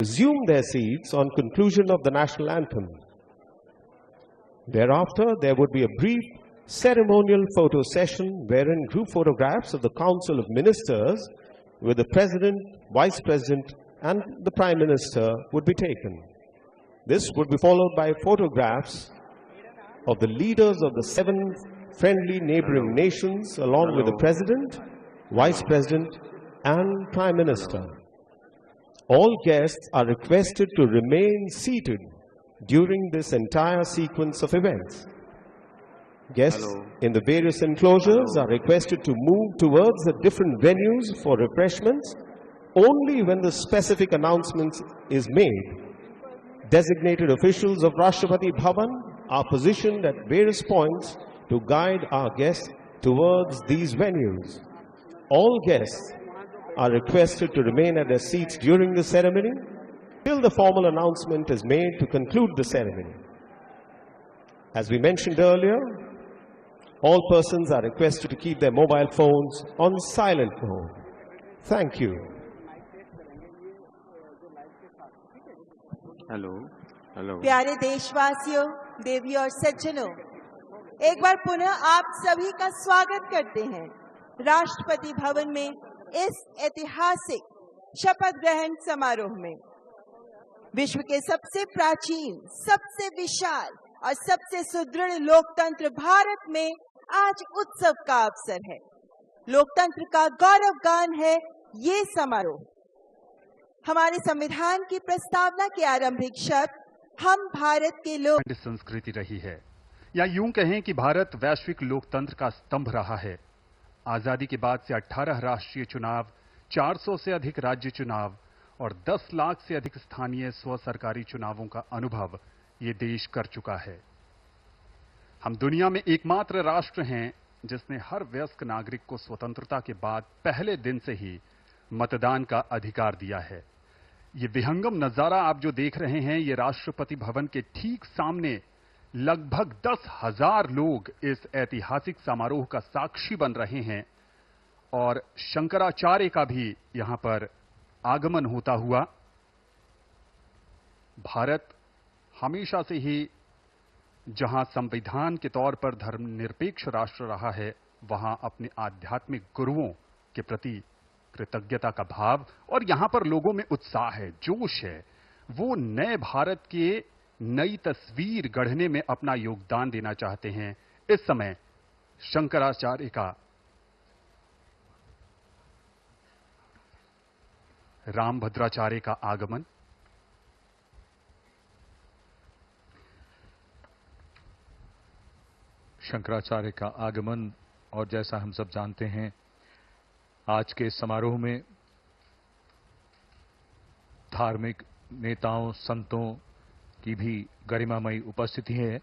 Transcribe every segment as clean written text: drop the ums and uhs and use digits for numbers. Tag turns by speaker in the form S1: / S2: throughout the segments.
S1: resume their seats on conclusion of the national anthem. Thereafter, there would be a brief ceremonial photo session wherein group photographs of the Council of Ministers with the President, Vice President and the Prime Minister would be taken. This would be followed by photographs of the leaders of the 7 friendly neighboring nations along with the President, Vice President and Prime Minister. All guests are requested to remain seated during this entire sequence of events. Guests in the various enclosures are requested to move towards the different venues for refreshments only when the specific announcement is made. Designated officials of Rashtrapati Bhavan are positioned at various points to guide our guests towards these venues. All guests are requested to remain at their seats during the ceremony till the formal announcement is made to conclude the ceremony. As we mentioned earlier, all persons are requested to keep their mobile phones on silent mode. Thank you.
S2: Hello
S3: प्यारे देशवासियों, देवी और सज्जनों, एक बार पुनः आप सभी का स्वागत करते हैं राष्ट्रपति भवन में इस ऐतिहासिक शपथ ग्रहण समारोह में। विश्व के सबसे प्राचीन, सबसे विशाल और सबसे सुदृढ़ लोकतंत्र भारत में आज उत्सव का अवसर है। लोकतंत्र का गौरव गान है ये समारोह। हमारे संविधान की प्रस्तावना के आरंभिक शब्द हम भारत के लोग
S4: संस्कृति रही है, या यूं कहें कि भारत वैश्विक लोकतंत्र का स्तंभ रहा है। आजादी के बाद से 18 राष्ट्रीय चुनाव, 400 से अधिक राज्य चुनाव और 10 लाख से अधिक स्थानीय स्व सरकारी चुनावों का अनुभव ये देश कर चुका है। हम दुनिया में एकमात्र राष्ट्र हैं जिसने हर वयस्क नागरिक को स्वतंत्रता के बाद पहले दिन से ही मतदान का अधिकार दिया है। ये विहंगम नजारा आप जो देख रहे हैं, ये राष्ट्रपति भवन के ठीक सामने लगभग 10,000 लोग इस ऐतिहासिक समारोह का साक्षी बन रहे हैं और शंकराचार्य का भी यहां पर आगमन होता हुआ। भारत हमेशा से ही जहां संविधान के तौर पर धर्मनिरपेक्ष राष्ट्र रहा है, वहां अपने आध्यात्मिक गुरुओं के प्रति कृतज्ञता का भाव और यहां पर लोगों में उत्साह है, जोश है। वो नए भारत के नई तस्वीर गढ़ने में अपना योगदान देना चाहते हैं। इस समय शंकराचार्य का, रामभद्राचार्य का आगमन,
S5: शंकराचार्य का आगमन और जैसा हम सब जानते हैं, आज के समारोह में धार्मिक नेताओं, संतों की भी गरिमामयी उपस्थिति है।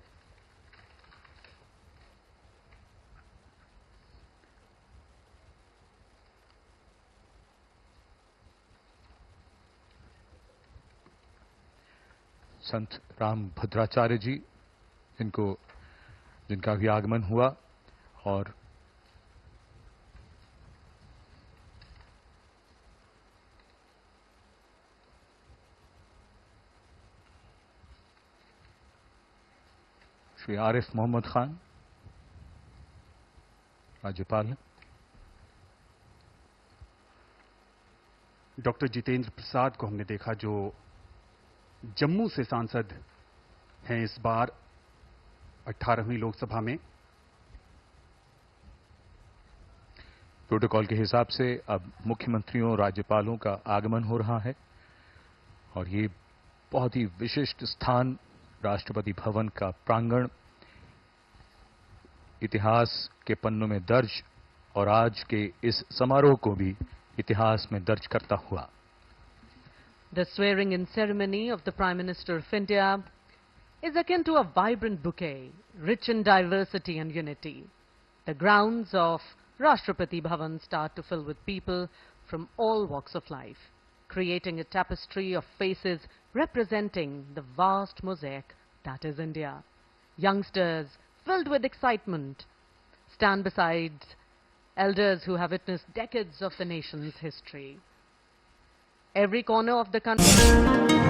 S5: संत रामभद्राचार्य जी, जिनका भी आगमन हुआ और श्री आरिफ मोहम्मद खान राज्यपाल हैं।
S4: डॉक्टर जितेंद्र प्रसाद को हमने देखा, जो जम्मू से सांसद हैं इस बार 18वीं लोकसभा में।
S5: प्रोटोकॉल के हिसाब से अब मुख्यमंत्रियों, राज्यपालों का आगमन हो रहा है और ये बहुत ही विशिष्ट स्थान, राष्ट्रपति भवन का प्रांगण, इतिहास के पन्नों में दर्ज और आज के इस समारोह को भी इतिहास में दर्ज करता हुआ।
S6: The swearing in ceremony of the Prime Minister of India is akin to a vibrant bouquet, rich in diversity and unity. The grounds of Rashtrapati Bhavan start to fill with people from all walks of life, creating a tapestry of faces representing the vast mosaic that is India. Youngsters, filled with excitement, stand beside elders who have witnessed decades of the nation's history. every corner of the country.